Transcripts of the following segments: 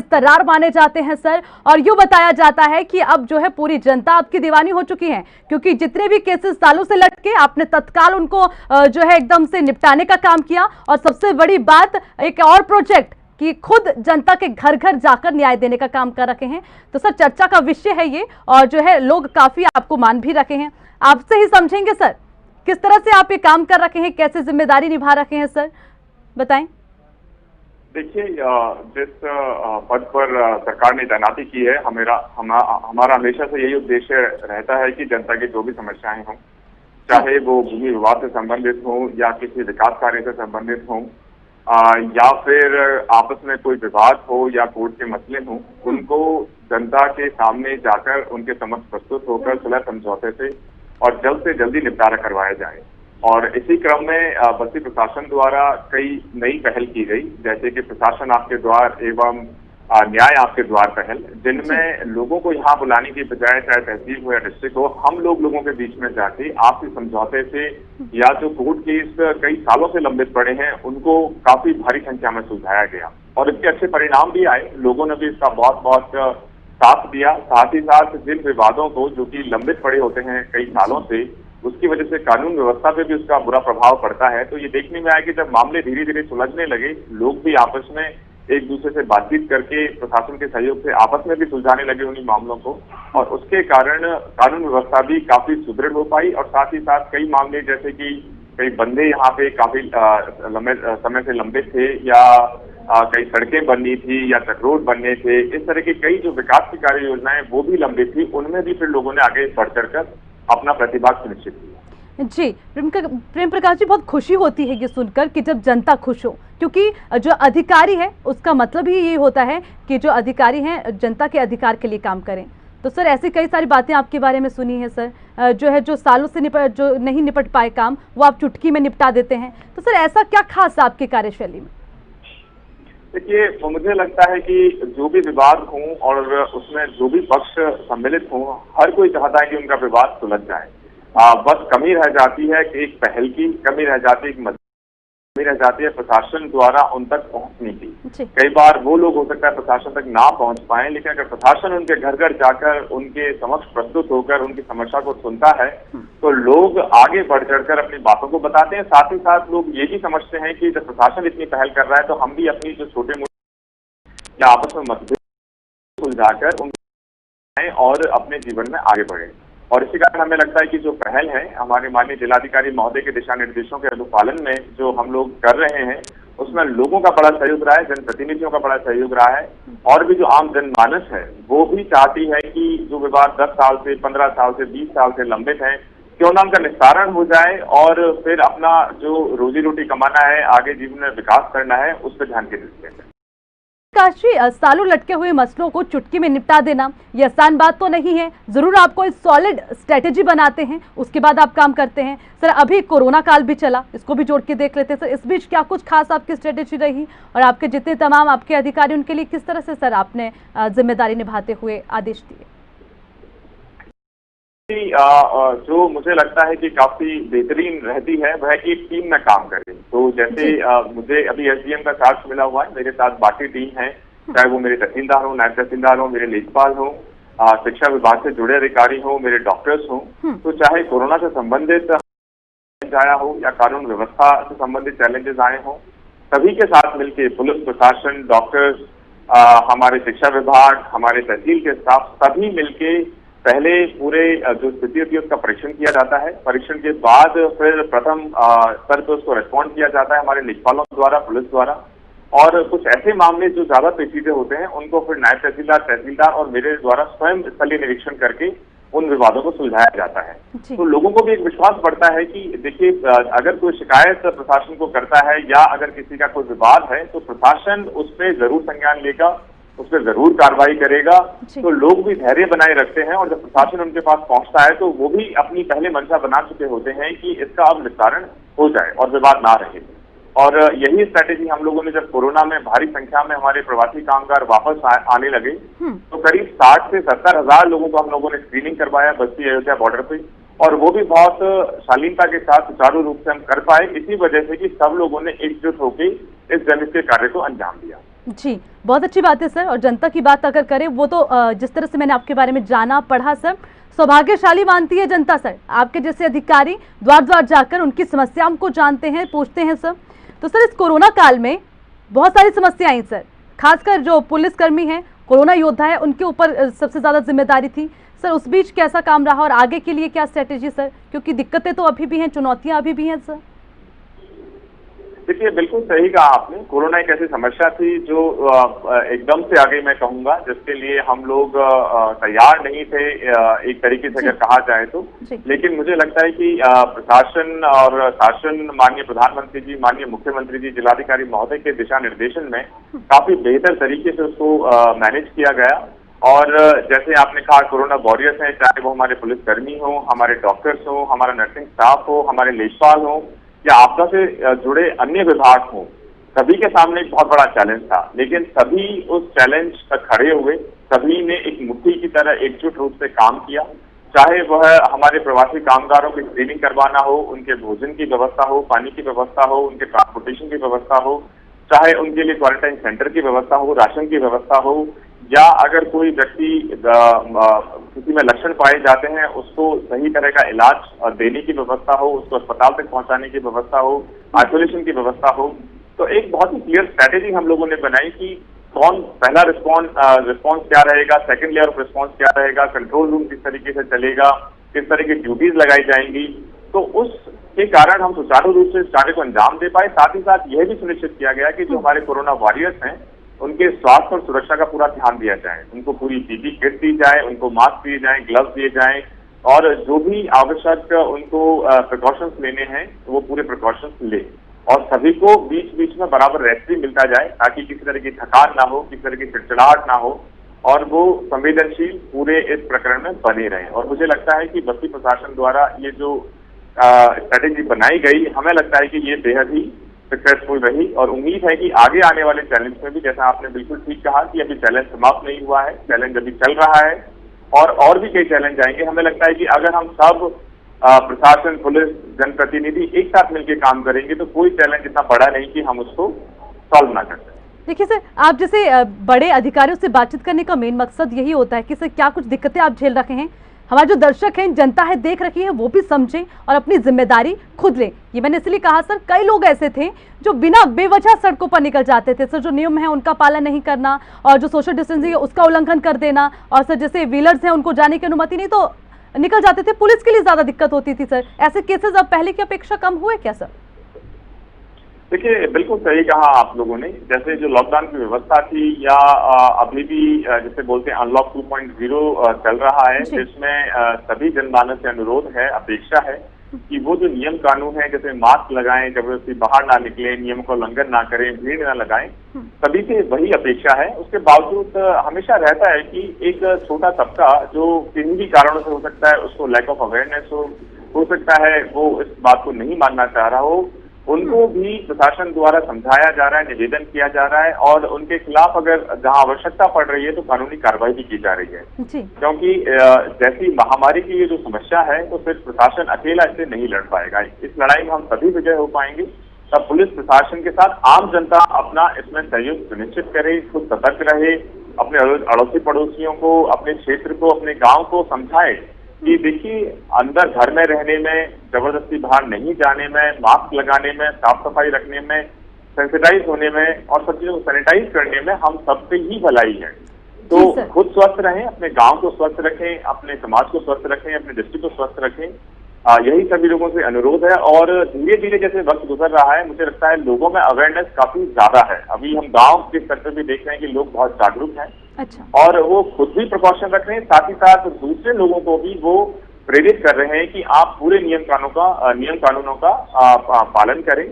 बेकरार माने जाते हैं सर, और यूं बताया जाता है कि अब जो है पूरी जनता आपकी दीवानी हो चुकी है, क्योंकि जितने भी केसेस सालों से लटके आपने तत्काल उनको जो है एकदम से निपटाने का काम किया। और सबसे बड़ी बात, एक और प्रोजेक्ट कि खुद जनता के घर घर जाकर न्याय देने का काम कर रखे हैं। तो सर चर्चा का विषय है ये, और जो है लोग काफी आपको मान भी रखे हैं। आपसे ही समझेंगे सर, किस तरह से आप ये काम कर रखे हैं, कैसे जिम्मेदारी निभा रखे हैं सर, बताएं। देखिए, जिस पद पर सरकार ने तैनाती की है, हमारा हमेशा से यही उद्देश्य रहता है कि जनता की जो भी समस्याएं हों, चाहे वो भूमि विवाद से संबंधित हो या किसी विकास कार्य से संबंधित हो, या फिर आपस में कोई विवाद हो या कोर्ट के मसले हों, उनको जनता के सामने जाकर उनके समक्ष प्रस्तुत होकर सुलह समझौते से और जल्द से जल्दी निपटारा करवाया जाए। और इसी क्रम में बस्ती प्रशासन द्वारा कई नई पहल की गई, जैसे कि प्रशासन आपके द्वार एवं न्याय आपके द्वार पहल, जिनमें लोगों को यहाँ बुलाने की बजाय चाहे तहसील हो या डिस्ट्रिक्ट हो, हम लोगों के बीच में जाके आपसी समझौते से या जो कोर्ट केस कई सालों से लंबित पड़े हैं उनको काफी भारी संख्या में सुलझाया गया और इसके अच्छे परिणाम भी आए। लोगों ने भी इसका बहुत बहुत साथ दिया। साथ ही साथ जिन विवादों को जो कि लंबित पड़े होते हैं कई सालों से, उसकी वजह से कानून व्यवस्था पे भी उसका बुरा प्रभाव पड़ता है। तो ये देखने में आया कि जब मामले धीरे धीरे सुलझने लगे, लोग भी आपस में एक दूसरे से बातचीत करके प्रशासन के सहयोग से आपस में भी सुलझाने लगे उन्हीं मामलों को, और उसके कारण कानून व्यवस्था भी काफी सुदृढ़ हो पाई। और साथ ही साथ कई मामले, जैसे कि कई बंदे यहाँ पे काफी लंबे समय से लंबित थे, या कई सड़कें बननी थी या तट रोड बनने थे, इस तरह की कई जो विकास की कार्य योजनाएं वो भी लंबित थी, उनमें भी फिर लोगों ने आगे बढ़ चढ़कर अपना प्रतिभाग सुनिश्चित किया। जी प्रेम प्रकाश जी, बहुत खुशी होती है ये सुनकर कि जब जनता खुश हो, क्योंकि जो अधिकारी है उसका मतलब ही ये होता है कि जो अधिकारी हैं जनता के अधिकार के लिए काम करें। तो सर ऐसी कई सारी बातें आपके बारे में सुनी है सर, जो है जो सालों से जो नहीं निपट पाए काम वो आप चुटकी में निपटा देते हैं। तो सर ऐसा क्या खास आपकी कार्यशैली में? देखिए, तो मुझे लगता है कि जो भी विवाद हों और उसमें जो भी पक्ष सम्मिलित हों, हर कोई चाहता है कि उनका विवाद सुलझ जाए। बस कमी रह जाती है कि एक पहल की, कमी रह जाती है कि कमी रह जाती है प्रशासन द्वारा उन तक पहुंचने की। कई बार वो लोग हो सकता है प्रशासन तक ना पहुंच पाए, लेकिन अगर प्रशासन उनके घर घर जाकर उनके समक्ष प्रस्तुत होकर उनकी समस्या को सुनता है तो लोग आगे बढ़ चढ़कर अपनी बातों को बताते हैं। साथ ही साथ लोग ये भी समझते हैं कि जब प्रशासन इतनी पहल कर रहा है तो हम भी अपनी जो छोटे मोटे या आपस में मतभेद सुलझाकर उन और अपने जीवन में आगे बढ़े। और इसी कारण हमें लगता है कि जो पहल है हमारे माननीय जिलाधिकारी महोदय के दिशा निर्देशों के अनुपालन में जो हम लोग कर रहे हैं, उसमें लोगों का बड़ा सहयोग रहा है, जनप्रतिनिधियों का बड़ा सहयोग रहा है, और भी जो आम जनमानस है वो भी चाहती है कि जो विवाद 10 साल से 15 साल से 20 साल से लंबित है, क्यों ना उनका निस्तारण हो जाए और फिर अपना जो रोजी रोटी कमाना है, आगे जीवन में विकास करना है, उस पर ध्यान केंद्रित करना है। काशी, सालों लटके हुए मसलों को चुटकी में निपटा देना ये आसान बात तो नहीं है। जरूर आपको एक सॉलिड स्ट्रेटेजी बनाते हैं, उसके बाद आप काम करते हैं। सर अभी कोरोना काल भी चला, इसको भी जोड़ के देख लेते हैं। सर इस बीच क्या कुछ खास आपकी स्ट्रेटेजी रही, और आपके जितने तमाम आपके अधिकारी उनके लिए किस तरह से सर आपने जिम्मेदारी निभाते हुए आदेश दिए? जो मुझे लगता है कि काफी बेहतरीन रहती है वह कि टीम में काम करें। तो जैसे मुझे अभी एसडीएम का चार्ज मिला हुआ है, मेरे साथ बाकी टीम है, चाहे वो मेरे तहसीलदार हो, नायब तहसीलदार हो, मेरे लेखपाल हो, शिक्षा विभाग से जुड़े अधिकारी हो, मेरे डॉक्टर्स हो, तो चाहे कोरोना से संबंधित आया हो या कानून व्यवस्था से संबंधित चैलेंजेस आए हो, सभी के साथ मिलकर पुलिस प्रशासन, डॉक्टर्स, हमारे शिक्षा विभाग, हमारे तहसील के स्टाफ, सभी मिलके पहले पूरे जो स्थिति होती है उसका परीक्षण किया जाता है। परीक्षण के बाद फिर प्रथम स्तर पर उसको रिस्पॉन्ड किया जाता है हमारे लेखपालों द्वारा, पुलिस द्वारा, और कुछ ऐसे मामले जो ज्यादा पेचीदे होते हैं उनको फिर नायब तहसीलदार, तहसीलदार और मेरे द्वारा स्वयं स्थलीय निरीक्षण करके उन विवादों को सुलझाया जाता है। तो लोगों को भी एक विश्वास बढ़ता है कि देखिए, अगर कोई शिकायत प्रशासन को करता है या अगर किसी का कोई विवाद है तो प्रशासन उस पर जरूर संज्ञान लेगा, उस पर जरूर कार्रवाई करेगा। तो लोग भी धैर्य बनाए रखते हैं, और जब प्रशासन उनके पास पहुंचता है तो वो भी अपनी पहले मंशा बना चुके होते हैं कि इसका अब निस्तारण हो जाए और विवाद ना रहे। और यही स्ट्रैटेजी हम लोगों ने जब कोरोना में भारी संख्या में हमारे प्रवासी कामगार वापस आने लगे तो करीब 60 से 70 हजार लोगों को हम लोगों ने स्क्रीनिंग करवाया बस्ती अयोध्या बॉर्डर पे, और वो भी बहुत शालीनता के साथ सुचारू रूप से हम कर पाए, इसी वजह से कि सब लोगों ने एकजुट होकर इस जनहित के कार्य को अंजाम दिया। जी, बहुत अच्छी बात है सर। और जनता की बात अगर करें, वो तो जिस तरह से मैंने आपके बारे में जाना पढ़ा सर, सौभाग्यशाली मानती है जनता सर, आपके जैसे अधिकारी द्वार द्वार जाकर उनकी समस्याओं को जानते हैं, पूछते हैं सर। तो सर, इस कोरोना काल में बहुत सारी समस्याएं आई सर, खासकर जो पुलिसकर्मी हैं, कोरोना योद्धा है, उनके ऊपर सबसे ज्यादा जिम्मेदारी थी सर। उस बीच कैसा काम रहा और आगे के लिए क्या स्ट्रेटेजी सर, क्योंकि दिक्कतें तो अभी भी हैं, चुनौतियां अभी भी हैं सर। देखिए, बिल्कुल सही कहा आपने। कोरोना एक ऐसी समस्या थी जो एकदम से आ गई, मैं कहूंगा, जिसके लिए हम लोग तैयार नहीं थे, एक तरीके से अगर कहा जाए तो। लेकिन मुझे लगता है कि प्रशासन और शासन, माननीय प्रधानमंत्री जी, माननीय मुख्यमंत्री जी, जिलाधिकारी महोदय के दिशा निर्देशन में काफी बेहतर तरीके से उसको मैनेज किया गया। और जैसे आपने कहा, कोरोना वॉरियर्स हैं, चाहे वो हमारे पुलिसकर्मी हो, हमारे डॉक्टर्स हो, हमारा नर्सिंग स्टाफ हो, हमारे लेखपाल हो, या आपदा से जुड़े अन्य विभाग हों, सभी के सामने एक बहुत बड़ा चैलेंज था। लेकिन सभी उस चैलेंज पर खड़े हुए, सभी ने एक मुट्ठी की तरह एकजुट रूप से काम किया। चाहे वह हमारे प्रवासी कामगारों की स्क्रीनिंग करवाना हो, उनके भोजन की व्यवस्था हो, पानी की व्यवस्था हो, उनके ट्रांसपोर्टेशन की व्यवस्था हो, चाहे उनके लिए क्वारंटाइन सेंटर की व्यवस्था हो, राशन की व्यवस्था हो, या अगर कोई व्यक्ति किसी में लक्षण पाए जाते हैं, उसको सही तरह का इलाज देने की व्यवस्था हो, उसको अस्पताल तक पहुंचाने की व्यवस्था हो, आइसोलेशन की व्यवस्था हो। तो एक बहुत ही क्लियर स्ट्रैटेजी हम लोगों ने बनाई कि कौन पहला रिस्पॉन्स क्या रहेगा, सेकंड लेयर ऑफ रिस्पॉन्स क्या रहेगा, कंट्रोल रूम किस तरीके से चलेगा, किस तरह की ड्यूटीज लगाई जाएंगी। तो उसके कारण हम सुचारू रूप से इस कार्य को अंजाम दे पाए। साथ ही साथ यह भी सुनिश्चित किया गया कि जो हमारे कोरोना वॉरियर्स हैं, उनके स्वास्थ्य और सुरक्षा का पूरा ध्यान दिया जाए, उनको पूरी पीपी किट दी जाए, उनको मास्क दिए जाएं, ग्लव्स दिए जाएं, और जो भी आवश्यक उनको प्रिकॉशंस लेने हैं वो पूरे प्रिकॉशंस ले। और सभी को बीच बीच में बराबर रेस्ट भी मिलता जाए, ताकि किसी तरह की थकान ना हो, किसी तरह की चिड़चिड़ाहट ना हो, और वो संवेदनशील पूरे इस प्रकरण में बने रहें। और मुझे लगता है कि बस्ती प्रशासन द्वारा ये जो स्ट्रैटेजी बनाई गई, हमें लगता है कि ये बेहद ही सक्सेसफुल रही। और उम्मीद है कि आगे आने वाले चैलेंज में भी, जैसा आपने बिल्कुल ठीक कहा कि अभी चैलेंज समाप्त नहीं हुआ है, चैलेंज अभी चल रहा है, और भी कई चैलेंज आएंगे। हमें लगता है कि अगर हम सब प्रशासन, पुलिस, जनप्रतिनिधि एक साथ मिलकर काम करेंगे तो कोई चैलेंज इतना बड़ा नहीं कि हम उसको सॉल्व ना कर सकें। देखिए सर, आप जैसे बड़े अधिकारियों से बातचीत करने का मेन मकसद यही होता है कि सर क्या कुछ दिक्कतें आप झेल रखे हैं, हमारे जो दर्शक हैं, जनता है, देख रखी है, वो भी समझें और अपनी जिम्मेदारी खुद लें। ये मैंने इसलिए कहा सर, कई लोग ऐसे थे जो बिना बेवजह सड़कों पर निकल जाते थे सर, जो नियम है उनका पालन नहीं करना, और जो सोशल डिस्टेंसिंग है उसका उल्लंघन कर देना, और सर जैसे व्हीलर्स हैं उनको जाने की अनुमति नहीं तो निकल जाते थे, पुलिस के लिए ज्यादा दिक्कत होती थी सर। ऐसे केसेस अब पहले की अपेक्षा कम हुए क्या सर? देखिए, बिल्कुल सही कहा आप लोगों ने। जैसे जो लॉकडाउन की व्यवस्था थी, या अभी भी जैसे बोलते हैं अनलॉक 2.0 चल रहा है, जिसमें सभी जनमानस से अनुरोध है, अपेक्षा है कि वो जो नियम कानून है, जैसे मास्क लगाएं, जबरदस्ती बाहर ना निकलें, नियम का उल्लंघन ना करें, भीड़ ना लगाएं, सभी से वही अपेक्षा है। उसके बावजूद हमेशा रहता है कि एक छोटा तबका जो किन्हीं भी कारणों से हो सकता है, उसको लैक ऑफ अवेयरनेस हो सकता है, वो इस बात को नहीं मानना चाह रहा हो, उनको भी प्रशासन द्वारा समझाया जा रहा है, निवेदन किया जा रहा है, और उनके खिलाफ अगर जहां आवश्यकता पड़ रही है तो कानूनी कार्रवाई भी की जा रही है। क्योंकि जैसी महामारी की ये जो समस्या है, तो सिर्फ प्रशासन अकेला इससे नहीं लड़ पाएगा। इस लड़ाई में हम सभी विजय हो पाएंगे। तब पुलिस प्रशासन के साथ आम जनता अपना इसमें सहयोग सुनिश्चित करे, खुद सतर्क रहे, अपने अड़ोसी पड़ोसियों को, अपने क्षेत्र को, अपने गाँव को समझाए कि देखिए, अंदर घर में रहने में, जबरदस्ती बाहर नहीं जाने में, मास्क लगाने में, साफ सफाई रखने में, सेंसिटाइज होने में, और सब चीजों को सैनिटाइज करने में हम सबसे ही भलाई है। तो खुद स्वस्थ रहें, अपने गांव को स्वस्थ रखें, अपने समाज को स्वस्थ रखें, अपने डिस्ट्रिक्ट को स्वस्थ रखें, यही सभी लोगों से अनुरोध है। और धीरे धीरे जैसे वक्त गुजर रहा है, मुझे लगता है लोगों में अवेयरनेस काफी ज्यादा है। अभी हम गाँव के स्तर पर भी देख रहे हैं कि लोग बहुत जागरूक हैं। अच्छा। और वो खुद भी प्रिकॉशन रख रहे हैं, साथ ही साथ दूसरे लोगों को भी वो प्रेरित कर रहे हैं कि आप पूरे नियम कानूनों का पालन करें।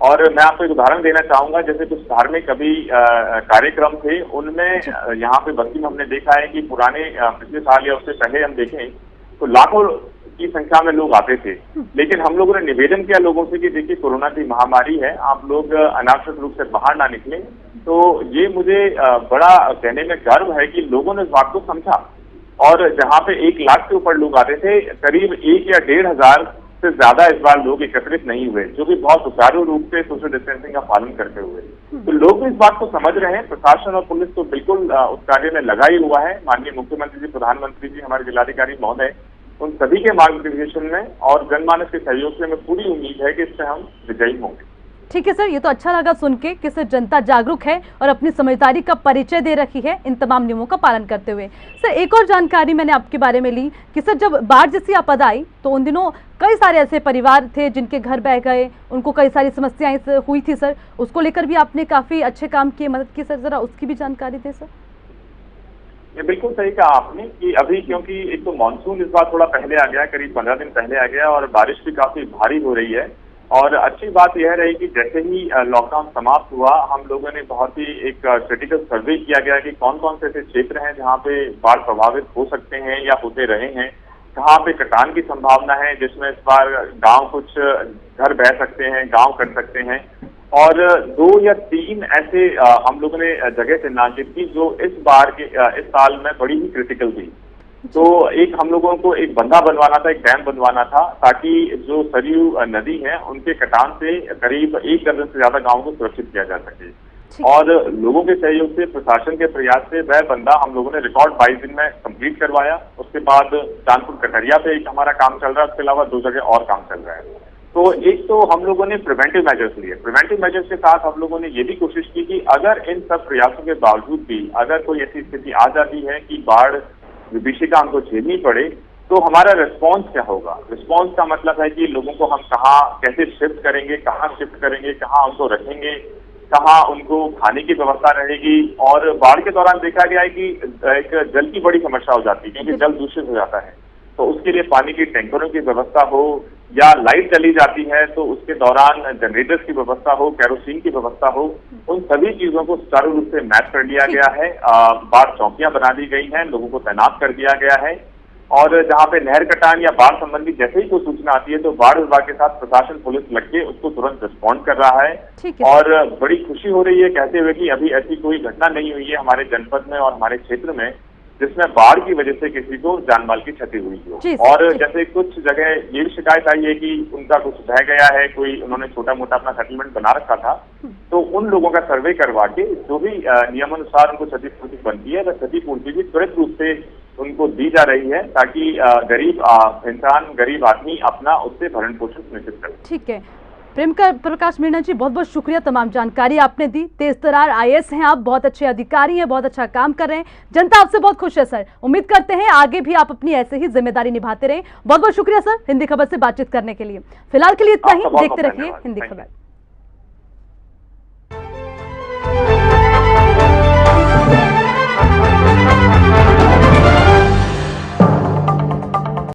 और मैं आपको एक उदाहरण देना चाहूंगा, जैसे कुछ धार्मिक अभी कार्यक्रम थे, उनमें यहाँ पे बस्ती में हमने देखा है कि पुराने पिछले साल या उससे पहले हम देखें तो लाखों की संख्या में लोग आते थे। लेकिन हम लोगों ने निवेदन किया लोगों से कि देखिए, कोरोना की महामारी है, आप लोग अनावश्यक रूप से बाहर ना निकलें। तो ये मुझे बड़ा कहने में गर्व है कि लोगों ने इस बात को समझा, और जहाँ पे 1 लाख से ऊपर लोग आते थे, करीब 1 या 1,500 से ज्यादा इस बार लोग एकत्रित नहीं हुए, जो भी बहुत सुचारू रूप से सोशल डिस्टेंसिंग का पालन करते हुए। तो लोग भी इस बात को समझ रहे हैं, प्रशासन और पुलिस तो बिल्कुल उस कार्य में लगा ही हुआ है। माननीय मुख्यमंत्री जी, प्रधानमंत्री जी, हमारे जिलाधिकारी महोदय, उन सभी के मार्गदर्शन में और जनमानस के सहयोग से हमें पूरी उम्मीद है कि इससे हम विजयी होंगे। ठीक है सर, ये तो अच्छा लगा सुन के कि सर जनता जागरूक है और अपनी समझदारी का परिचय दे रखी है इन तमाम नियमों का पालन करते हुए। सर एक और जानकारी मैंने आपके बारे में ली कि सर जब बाढ़ जैसी आपदा आई तो उन दिनों कई सारे ऐसे परिवार थे जिनके घर बह गए, उनको कई सारी समस्याएं हुई थी सर, उसको लेकर भी आपने काफी अच्छे काम किए, मदद की सर, जरा उसकी भी जानकारी दें सर। ये बिल्कुल सही कहा आपने कि अभी क्योंकि एक तो मानसून इस बार थोड़ा पहले आ गया, करीब 15 दिन पहले आ गया और बारिश भी काफी भारी हो रही है। और अच्छी बात यह रही कि जैसे ही लॉकडाउन समाप्त हुआ, हम लोगों ने बहुत ही एक क्रिटिकल सर्वे किया गया कि कौन कौन से ऐसे क्षेत्र हैं जहाँ पे बाढ़ प्रभावित हो सकते हैं या होते रहे हैं, कहाँ पे कटान की संभावना है, जिसमें इस बार गांव कुछ घर बह सकते हैं, गांव कट सकते हैं। और 2 या 3 ऐसे हम लोगों ने जगह चिन्हांकित की जो इस बार के इस साल में बड़ी ही क्रिटिकल थी। तो एक हम लोगों को एक बंधा बनवाना था, एक डैम बनवाना था, ताकि जो सरयू नदी है उनके कटान से करीब 1 दर्जन से ज्यादा गांवों को सुरक्षित किया जा सके। और लोगों के सहयोग से, प्रशासन के प्रयास से वह बंधा हम लोगों ने रिकॉर्ड 22 दिन में कंप्लीट करवाया। उसके बाद कानपुर कटरिया पे एक हमारा काम चल रहा है, उसके अलावा 2 जगह और काम चल रहा है। तो एक तो हम लोगों ने प्रिवेंटिव मेजर्स लिए। प्रिवेंटिव मेजर्स के साथ हम लोगों ने ये भी कोशिश की कि अगर इन सब प्रयासों के बावजूद भी अगर कोई ऐसी स्थिति आ जाती है कि बाढ़ विभीषिका हमको झेलनी पड़े, तो हमारा रिस्पॉन्स क्या होगा। रिस्पॉन्स का मतलब है कि लोगों को हम कहाँ कैसे शिफ्ट करेंगे, कहाँ उनको रखेंगे, कहाँ उनको खाने की व्यवस्था रहेगी। और बाढ़ के दौरान देखा गया है कि एक जल की बड़ी समस्या हो जाती है, क्योंकि जल दूषित हो जाता है। तो उसके लिए पानी की टैंकरों की व्यवस्था हो, या लाइट चली जाती है तो उसके दौरान जनरेटर्स की व्यवस्था हो, केरोसिन की व्यवस्था हो, उन सभी चीजों को सुचारू रूप से मैप कर लिया गया है। बाढ़ चौकियां बना दी गई हैं, लोगों को तैनात कर दिया गया है। और जहां पे नहर कटान या बाढ़ संबंधी जैसे ही कोई सूचना आती है तो बाढ़ विभाग के साथ प्रशासन, पुलिस लग के उसको तुरंत रिस्पॉन्ड कर रहा है। और बड़ी खुशी हो रही है कहते हुए कि अभी ऐसी कोई घटना नहीं हुई है हमारे जनपद में और हमारे क्षेत्र में जिसमें बाढ़ की वजह से किसी को जानमाल की क्षति हुई हो। और जैसे कुछ जगह ये भी शिकायत आई है कि उनका कुछ बह गया है, कोई उन्होंने छोटा मोटा अपना सेटलमेंट बना रखा था, तो उन लोगों का सर्वे करवा के जो भी नियमानुसार उनको क्षतिपूर्ति बनती है वह क्षतिपूर्ति भी त्वरित रूप से उनको दी जा रही है, ताकि गरीब इंसान, गरीब आदमी अपना उससे भरण पोषण सुनिश्चित करे। ठीक है, प्रेम प्रकाश मीणा जी, बहुत बहुत शुक्रिया, तमाम जानकारी आपने दी। तेज तरार IAS हैं आप, बहुत अच्छे अधिकारी हैं, बहुत अच्छा काम कर रहे हैं, जनता आपसे बहुत खुश है सर। उम्मीद करते हैं आगे भी आप अपनी ऐसे ही जिम्मेदारी निभाते रहें। बहुत बहुत शुक्रिया सर हिंदी खबर से बातचीत करने के लिए। फिलहाल के लिए इतना ही, देखते रहिए हिंदी खबर।